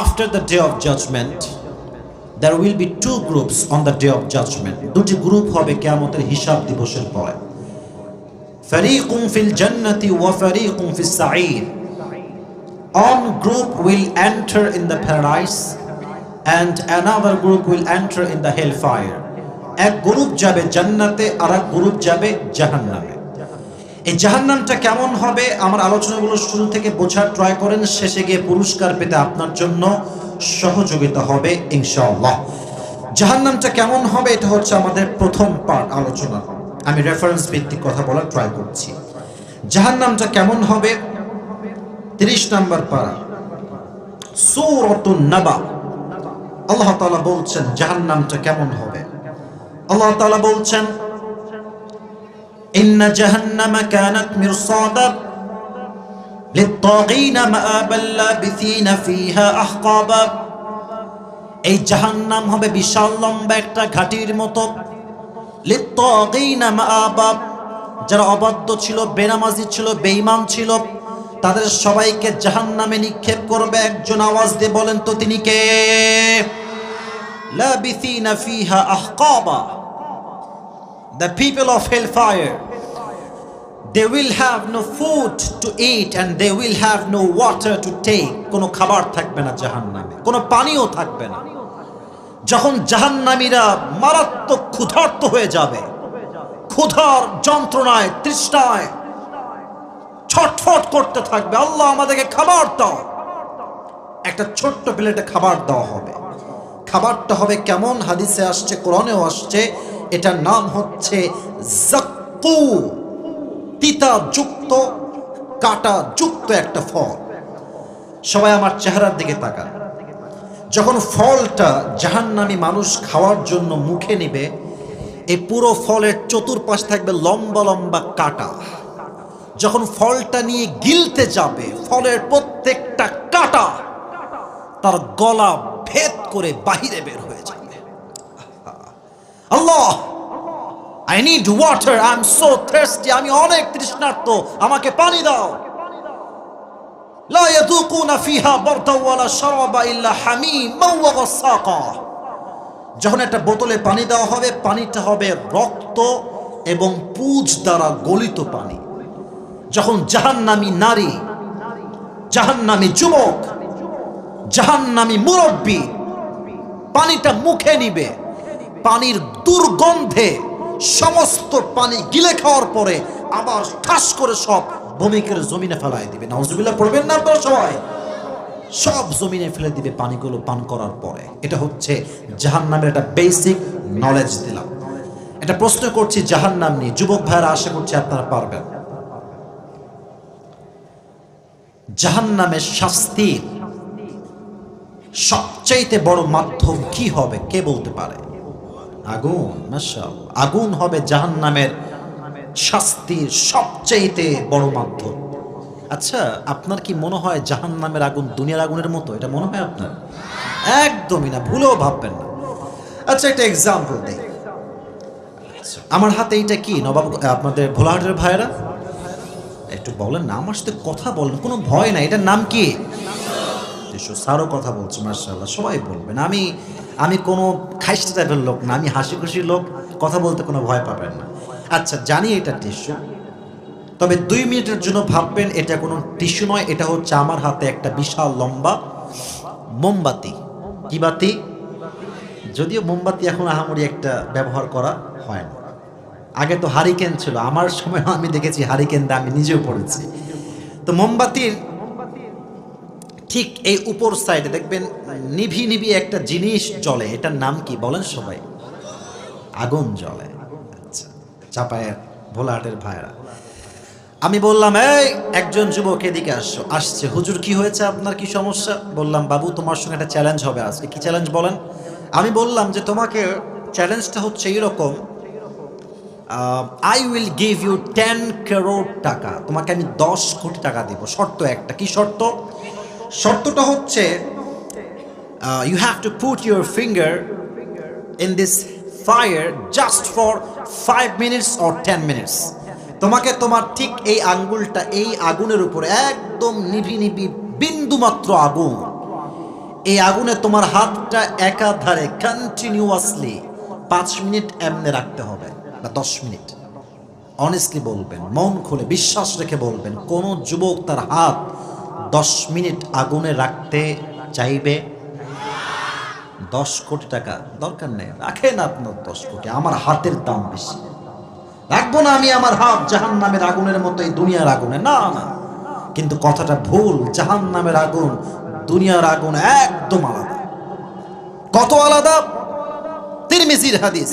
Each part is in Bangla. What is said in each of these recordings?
After the day of judgment, there will be two groups on the day of judgment. দুটি গ্রুপ হবে কিয়ামতের হিসাব দিবসের পরে। ফারিকুম ফিল জান্নাতি ওয়া ফারিকুম ফিস সাঈর। One group will enter in the paradise and another group will enter in the hellfire. এক গ্রুপ যাবে জান্নাতে আর এক গ্রুপ যাবে জাহান্নামে। এই জাহান্নামটা কেমন হবে আমার আলোচনাগুলো শুরু থেকে বোঝার ট্রাই করেন, শেষে গিয়ে পুরস্কার পেতে আপনার জন্য সহযোগিতা হবে ইনশাআল্লাহ। জাহান্নামটা কেমন হবে এটা হচ্ছে আমাদের প্রথম পার্ট আলোচনা। আমি রেফারেন্স ভিত্তিক কথা বলার ট্রাই করছি। জাহান্নামটা কেমন হবে 30 নম্বর পারা সূরাতুন নাবা। আল্লাহ তাআলা বলছেন জাহান্নামটা কেমন হবে। আল্লাহ তাআলা বলছেন ইন্না জাহান্নামা কানাত মিরসাদা লিত-তাগীনা মাআবাল লাবিথিনা ফিহা আহকাবা। এই জাহান্নাম হবে বিশাল লম্বা একটা ঘাটির মতো। লিত-তাগীনা মাআবা, যারা অবাধ্য ছিল, বেনামাজি ছিল, বেঈমান ছিল, তাদের সবাইকে জাহান্নামে নিক্ষেপ করবে। একজন আওয়াজ দিয়ে বলেন তো তিনি কে? লাবিথিনা ফিহা আহকাবা, the people of hellfire, they will have no food to eat and they will have no water to take. কোনো খাবার থাকবে না জাহান্নামে, কোনো পানিও থাকবে না। যখন জাহান্নামীরা মারাত্মক ক্ষুধার্ত হয়ে যাবে, ক্ষুধার যন্ত্রণায় তৃষ্ণায় ছটফট করতে থাকবে, আল্লাহ আমাদেরকে খাবার দাও। একটা ছোট্ট প্লেটে খাবার দেওয়া হবে। খাবারটা হবে কেমন? হাদিসে আসছে, কোরআনেও আসছে, এটার নাম হচ্ছে জাক্কু, তিতা যুক্ত কাটা যুক্ত একটা ফল। সবাই আমার চেহারার দিকে তাকান। যখন ফলটা জাহান্নামী মানুষ খাওয়ার জন্য মুখে নিবে, এই পুরো ফলের চতুর্পাশ থাকবে লম্বা লম্বা কাটা। যখন ফলটা নিয়ে গিলতে যাবে, ফলের প্রত্যেকটা কাটা তার গলা ভেদ করে বাহিরে বের হয়ে যাবে। আল্লাহ, I need water, I'm so thirsty, আমি অনেক তৃষ্ণার্ত, আমাকে পানি দাও। লা ইয়াযুকুনা ফিহা বারদা ওয়ালা শারাবা ইল্লা হামীমান ওয়া গাসাকা। যখন একটা বোতলে পানি দেওয়া হবে, পানিটা হবে রক্ত এবং পুজ দ্বারা গলিত পানি। যখন জাহান্নামী নারী, জাহান্নামী যুবক, জাহান্নামী মুরব্বী পানিটা মুখে নিবে, পানির দুর্গন্ধে সমস্ত পানি গিলে খাওয়ার পরে আবার ঠাস করে সব ভূমিকের জমিনে ফেলায় দিবে। নাউজুবিল্লাহ পড়বেন না আপনারা সবাই? সব জমিনে ফেলে দিবে পানিগুলো পান করার পরে। এটা হচ্ছে জাহান্নামের একটা বেসিক নলেজ দিলাম। এটা প্রশ্ন করছি জাহান্নাম নিয়ে, যুবক ভাইরা আশা করছি আপনারা পারবেন। জাহান্নামের শাস্তির সবচাইতে বড় মাধ্যম কি হবে কে বলতে পারে? আগুন। মাশাআল্লাহ, আগুন হবে জাহান্নামের শাস্তির সবচাইতে বড় মাধ্যম। আচ্ছা, আপনার কি মনে হয় জাহান্নামের আগুন দুনিয়ার আগুনের মতো? এটা মনে হয় আপনার? একদমই না, ভুলেও ভাববেন না। আচ্ছা, একটা এক্সাম্পল দেই। আমার হাতে এইটা কি নবাব, আপনাদের ভোলাহাটের ভাইয়েরা একটু বলেন না, আমার সাথে কথা বলেন, কোনো ভয় নাই। এটার নাম কি? স্যারও কথা বলছে, মাশাআল্লাহ, সবাই বলবেন। আমি কোনো খাইস্টা টাইপের লোক না, আমি হাসি খুশির লোক, কথা বলতে কোনো ভয় পাবেন না। আচ্ছা, জানি এটা টিস্যু, তবে 2 মিনিটের জন্য ভাববেন এটা কোনো টিস্যু নয়, এটা হচ্ছে আমার হাতে একটা বিশাল লম্বা মোমবাতি। কি বাতি? যদিও মোমবাতি এখন আহামরি একটা ব্যবহার করা হয় না। আগে তো হারিকেন ছিল, আমার সময় আমি দেখেছি হারিকেন দিয়ে আমি নিজেও পড়েছি। তো মোমবাতির ঠিক এই উপর সাইডে দেখবেন নিভি নিভি একটা জিনিস জ্বলে, এটার নাম কি বলেন সবাই? আগুন জ্বলে। আচ্ছা, চাপায়ের ভোলাহাটের ভাইরা, আমি বললাম এই একজন যুবক এদিকে আসছে, হুজুর কি হয়েছে, আপনার কি সমস্যা? বললাম বাবু তোমার সঙ্গে একটা চ্যালেঞ্জ হবে আজকে। কি চ্যালেঞ্জ বলেন? আমি বললাম যে তোমাকে চ্যালেঞ্জটা হচ্ছে এইরকম, I will give you 10 crore টাকা, তোমাকে আমি 10 কোটি টাকা দিব। শর্ত একটা। কি শর্ত? শর্তটা হচ্ছে you have to put your finger in this fire just for 5 minutes or 10 minutes. তোমাকে তোমার ঠিক এই আঙ্গুলটা এই আগুনের উপরে একদম নিভি নিভি বিন্দুমাত্র আগুন, এই আগুনে তোমার হাতটা একাধারে কন্টিনিউয়াসলি 5 মিনিট এমনি রাখতে হবে বা 10 মিনিট। অনেস্টলি বলবেন, মন খুলে বিশ্বাস রেখে বলবেন, কোন যুবক তার হাত 10 মিনিট আগুনে রাখতে চাইবে? 10 কোটি টাকা দরকার নেই, রাখেন আপনার 10 কোটি, আমার হাতের দাম বেশি, রাখবো না আমি আমার হাত জাহান্নামের আগুনের মতো এই দুনিয়ার আগুনে, না না। কিন্তু কথাটা ভুল, জাহান্নামের আগুন দুনিয়ার আগুন একদম আলাদা। কত আলাদা? তিরমিজির হাদিস,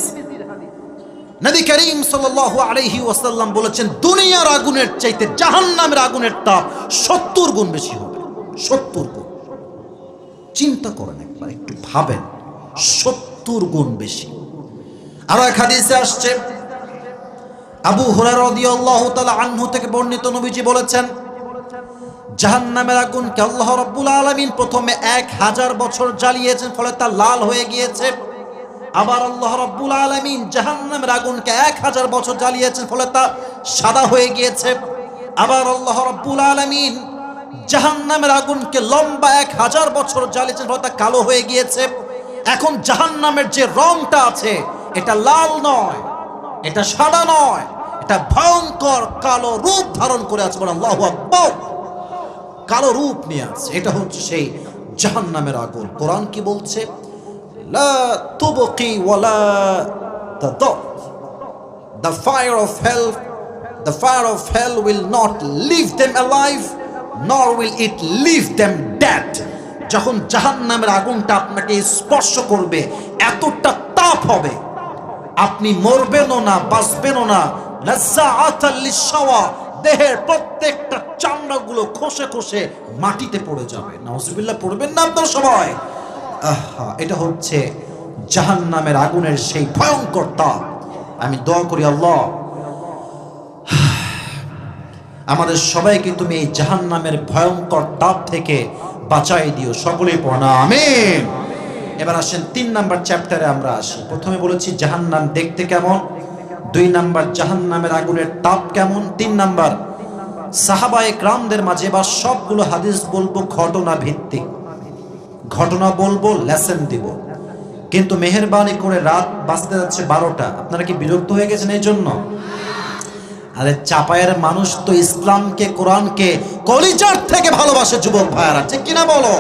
নবী করিম সাল্লাল্লাহু আলাইহি ওয়াসাল্লাম বলেছেন, দুনিয়ার আগুনের চাইতে জাহান্নামের আগুনের তাপ 70 গুণ বেশি হবে। 70 গুণ। চিন্তা করেন একবার, একটু ভাবেন, 70 গুণ বেশি। আর এক হাদিসে আসছে, আবু হুরায়রা রাদিয়াল্লাহু তাআলা আনহু থেকে বর্ণিত, নবীজি বলেছেন, জাহান্নামের আগুনকে আল্লাহ রাব্বুল আলামিন প্রথমে 1000 বছর জ্বালিয়েছেন, ফলে তা লাল হয়ে গিয়েছে। আবার আল্লাহ রাব্বুল আলামিন জাহান্নামের আগুনকে 1000 বছর জ্বালিয়েছেন, ফলে তা সাদা হয়ে গিয়েছে। আবার আল্লাহ রাব্বুল আলামিন জাহান্নামের আগুনকে লম্বা 1000 বছর জ্বালিয়েছেন, ফলে তা কালো হয়ে গিয়েছে। এখন জাহান্নামের যে রংটা আছে, এটা লাল নয়, এটা সাদা নয়, এটা ভয়ঙ্কর কালো রূপ ধারণ করে আছে। বলেন আল্লাহু আকবার। কালো রূপ নিয়ে আছে, এটা হচ্ছে সেই জাহান্নামের আগুন। কোরআন কি বলছে? লা তুবকি ওয়ালা তাদর, the fire of hell will not leave them alive nor will it leave them dead। যখন জাহান্নামের আগুনটা আপনাকে স্পর্শ করবে, এতটা তাপ হবে, আপনি মরবেনও না, বাঁচবেনও না। নাযাআতাল লিশাওয়া, দেহের প্রত্যেকটা চামড়াগুলো খসে খসে মাটিতে পড়ে যাবে। নাউজুবিল্লাহ, পড়বেন না আপনারা সবাই? এটা হচ্ছে জাহান্নামের আগুনের সেই ভয়ঙ্কর তাপ। আমি দোয়া করি, আল্লাহ আমাদের সবাইকে তুমি এই জাহান্নামের ভয়ঙ্কর তাপ থেকে বাঁচাই দিও। সকলেই পড়া আমিন। এবার আসেন 3 নাম্বার চ্যাপ্টারে আমরা আসি। প্রথমে বলেছি জাহান্নাম দেখতে কেমন, 2 নাম্বার জাহান্নামের আগুনের তাপ কেমন, 3 নাম্বার সাহাবায়ে কেরামদের মাঝে বা সবগুলো হাদিস বলবো ঘটনা ভিত্তিক, ঘটনা বলবো, লেসন দিব। কিন্তু মেহেরবানি করে রাত বাজতে যাচ্ছে 12টা, আপনারা কি বিরক্ত হয়ে গেছেন এই জন্য? আরে চাপায়ের মানুষ তো ইসলামকে, কোরআনকে কলিজার থেকে ভালোবাসে যুবক ভাইয়ারা, ঠিক কিনা বলো?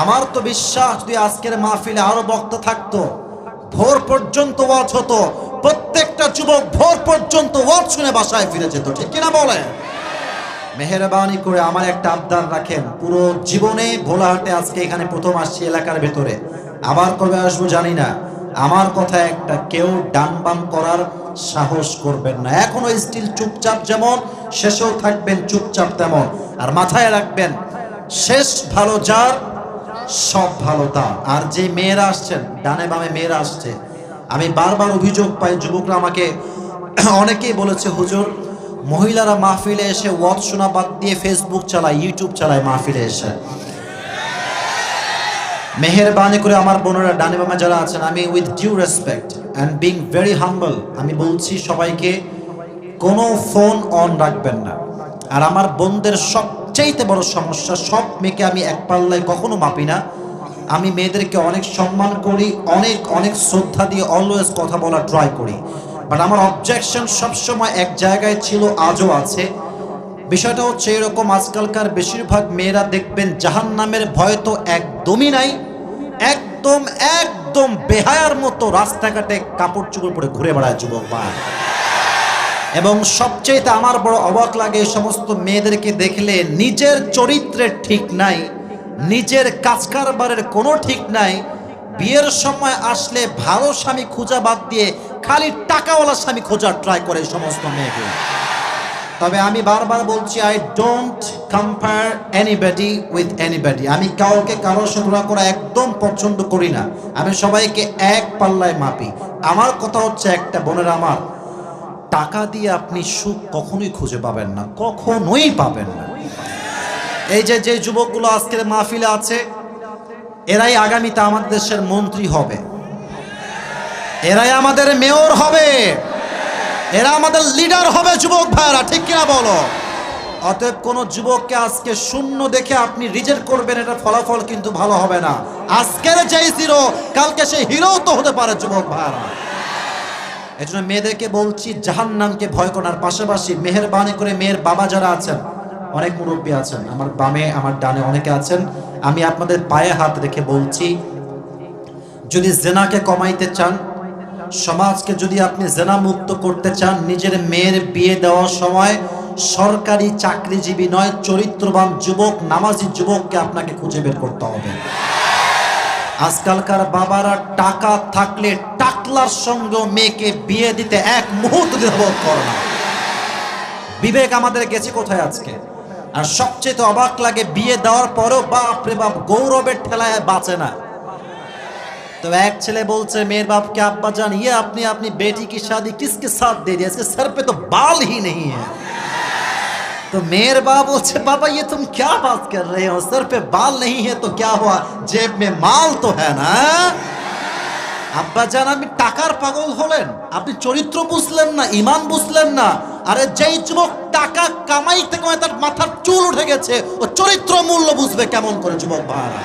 আমার তো বিশ্বাস, যদি আজকের মাহফিলে আরো বক্তা থাকতো, ভোর পর্যন্ত ওয়াজ হতো, প্রত্যেকটা যুবক ভোর পর্যন্ত ওয়াজ শুনে বাসায় ফিরে যেত, ঠিক কিনা বলে? মেহেরবানি করে আমার একটা আবদার রাখেন, পুরো জীবনে ভোলাহাটে আজকে এখানে প্রথম আসছি এলাকার ভেতরে, আবার কবে আসবো জানি না, আমার কথা একটা, কেউ ডান বাম করার সাহস করবেন না। এখনো স্টিল চুপচাপ যেমন, শেষেও থাকবেন চুপচাপ তেমন। আর মাথায় রাখবেন, শেষ ভালো যার, সব ভালো তার। আর যে মেয়েরা আসছেন, ডানে বামে মেয়েরা আসছে, আমি বারবার অভিযোগ পাই, যুবকরা আমাকে অনেকেই বলেছে, হুজুর মহিলারা মাহফিলে এসে ওয়াজ শোনা বাদ দিয়ে ফেসবুক চালায়, ইউটিউব চালায় মাহফিলে এসে। মেহেরবানি করে আমার বোনেরা ডানে বামে যারা আছেন, আমি with due respect and being very humble আমি বলছি সবাইকে, কোনো ফোন অন রাখবেন না। আর আমার বোনদের সবচেয়ে বড় সমস্যা, সব মেয়েকে আমি এক পাল্লায় কখনো মাপি না। আমি মেয়েদেরকে অনেক সম্মান করি, অনেক অনেক শ্রদ্ধা দিয়ে অলওয়েজ কথা বলা ট্রাই করি, বাট আমার অবজেকশন সবসময় এক জায়গায় ছিল, আজও আছে। বিষয়টা হচ্ছে এরকম, আজকালকার বেশিরভাগ মেয়েরা দেখবেন জাহান্নামের ভয় তো একদমই নাই, একদম একদম বেহায়ার মতো রাস্তাঘাটে কাপড় চোপড় পরে ঘুরে বেড়ায় যুবক ভাই। এবং সবচেয়ে আমার বড় অবাক লাগে, এই সমস্ত মেয়েদেরকে দেখলে নিজের চরিত্রের ঠিক নাই, নিজের কাজ কারবারের কোনো ঠিক নাই, বিয়ের সময় আসলে ভালো স্বামী খোঁজা বাদ দিয়ে খালি টাকাওয়ালা স্বামী খোঁজার ট্রাই করে এই সমস্ত মেয়েগুলো। তবে আমি বারবার বলছি, I don't compare anybody with anybody. আমি কাউকে কারোর সাথে তুলনা করা একদম পছন্দ করি না, আমি সবাইকে এক পাল্লায় মাপি। আমার কথা হচ্ছে একটা, বোনেরা আমার, টাকা দিয়ে আপনি সুখ কখনোই খুঁজে পাবেন না, কখনোই পাবেন না। এই যে যে যুবকগুলো আজকের মাহফিলে আছে, এরাই আগামীতে আমাদের দেশের মন্ত্রী হবে, এরাই আমাদের মেয়র হবে, এরা আমাদের লিডার হবে যুবক ভাইরা, ঠিক কিনা বলো? অতএব কোন যুবককে আজকে শূন্য দেখে আপনি রিজেক্ট করবেন, এটা ফলাফল কিন্তু ভালো হবে না। আজকের যেই জিরো কালকে সেই হিরো তো হতে পারে যুবক ভাইরা। এজন্য মেয়েদেরকে বলছি জাহান্নামকে ভয় করার পাশাপাশি মেহেরবানি করে মেয়ের বাবা যারা আছেন, অনেক মুরব্বী আছেন, আমার বামে আমার ডানে অনেকে আছেন, আমি আপনাদের পায়ে হাত রেখে বলছি, যদি জেনাকে কমাইতে চান, সমাজকে যদি আপনি জেনা মুক্ত করতে চান, নিজের মেয়ের বিয়ে দেওয়ার সময় সরকারি চাকরিজীবী নয়, চরিত্রবান যুবক, নামাজি যুবককে আপনাকে খুঁজে বের করতে হবে। আজকালকার বাবারা টাকা থাকলে টাকলার সঙ্গে মেয়েকে বিয়ে দিতে এক মুহূর্ত দ্বিধাবোধ করে না। বিবেক আমাদের গেছে কোথায় আজকে? আর সবচেয়ে অবাক লাগে, বিয়ে দেওয়ার পরেও বাপ রে বাপ গৌরবের ঠেলায় বাঁচে না। तो एक ছেলে বলছে मेरे बाप के अब्बा जान ये अपनी बेटी की शादी किसके साथ दे दिया, इसके सर पे तो बाल ही नहीं है। तो मेरे बाप बोलছে बाबा ये तुम क्या बात कर रहे हो, सर पे बाल नहीं है तो क्या हुआ, जेब में माल तो है ना। আব্বা জান আপনি টাকার পাগল হলেন, আপনি চরিত্র বুঝলেন না, ঈমান বুঝলেন না। আরে যেই যুবক টাকা কামাইতে কামাইতে তার মাথার চুল উঠে গেছে, ও চরিত্র মূল্য বুঝবে কেমন করে যুবক ভাইরা?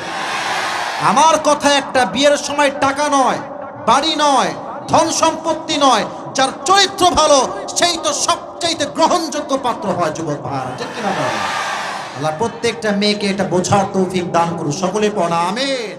আমার কথা একটা, বিয়ের সময় টাকা নয়, বাড়ি নয়, ধন সম্পত্তি নয়, যার চরিত্র ভালো সেই তো সবচেয়ে গ্রহণযোগ্য পাত্র হয় যুবক ভাইরা। ঠিক কিনা? আল্লাহ প্রত্যেকটা মেয়েকে এটা বোঝার তৌফিক দান করুন। সকলে পড়া আমিন।